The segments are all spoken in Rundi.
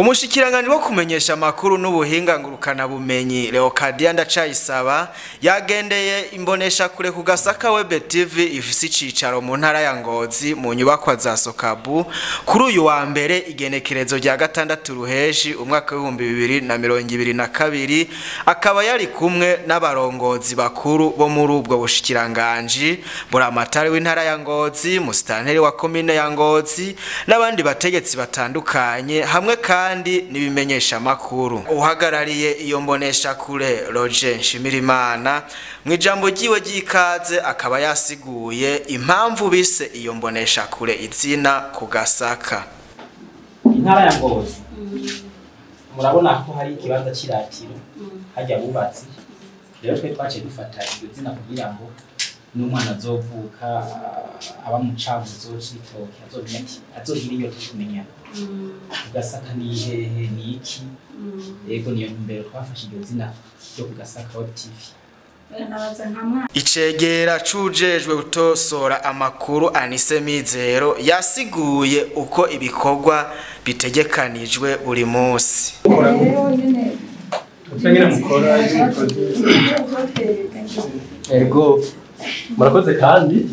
Umushikiranganji wo kumenyesha amakuru n'ubuhinga ngurukana bumenyi Leocadia Ndacayisaba yagendeye imbonesha kure Kugasaka Web TV ifise icicaro mu ntara ya Ngozi mu nyubakwa za Sokabu kuri uyu wa mbere igenekerezo rya 6 ruheshi umwaka wa 2022 akaba yari kumwe n'abarongozi bakuru bo muri ubwo bushikiranganji buramatari w'intara ya Ngozi, musitanteri wa komine ya Ngozi n'abandi bategetsi batandukanye hamwe kandi nibimenyesha amakuru. Uhagarariye iyo mbonesha kure Rugendo Shimirimana mwijambo ryiwe ryikaze akaba yasiguye impamvu bise iyo mbonesha kure izina Kugasaka. Intara ya Ngozi murabona ko hari ikibanza kiratiro hajya bubatsi, rero twe twace dufata iryo zina kugira ngo n'umwana azovuka aba mu camuzo c'itoke azogira iyo kumenya Kugasaka ni hehe ni iki, yego niyo mbere twafashe iryo zina ryo Kugasaka Web TV. Icegera cujejwe gutosora amakuru Anise Mizero yasiguye uko ibikorwa bitegekanijwe buri munsi. Ego murakoze kandi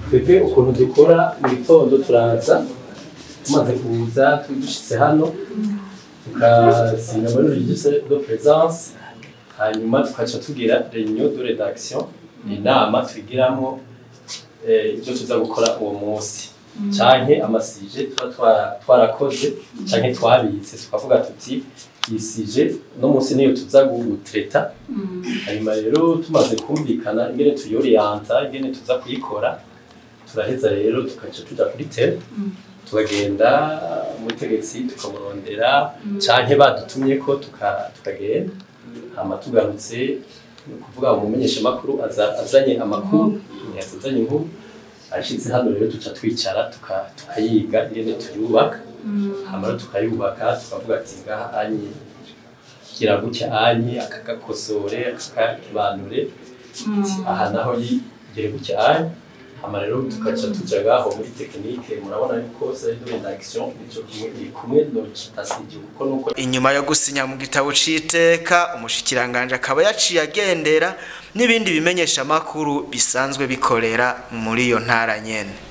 twebwe ukuntu dukora mu gitondo turaza tumaze kuza tudushitse hano tukasinya muri registre de présence, hanyuma tukaca tugira réunion de rédaction, inama twigiramo ibyo tuza gukora uwo munsi canke amasije twarakoze canke twabitse tukavuga tuti isije no munsi niyo tuza gutreta. Hanyuma rero tumaze kumvikana ingene tuyorienta ingene tuza kuyikora, turaheza rero tukaca tuja kuri tele tukagenda umutegetsi tukamurondera canke badutumye ko tukagenda, hama tugarutse kuvuga umumenyesha makuru azanye amakuru yazanye inkuru ashitse hano rero tuca twicara tukayiga ingene tuyubaka, hama tukayubaka tukavuga ati ngaha anye kiragucya anye akagakosore akakibanure aha naho yigere gucya anye, hama rero tukaca tujagaho muri technique. Murabona yuko c'est de rédaction nico kumwe no kitasije kuko nuko inyuma yo gusinya mu gitabo citeka umushikiranganji akaba yaciye agendera n'ibindi bimenyesha amakuru bisanzwe bikorera muri iyo ntara nyene.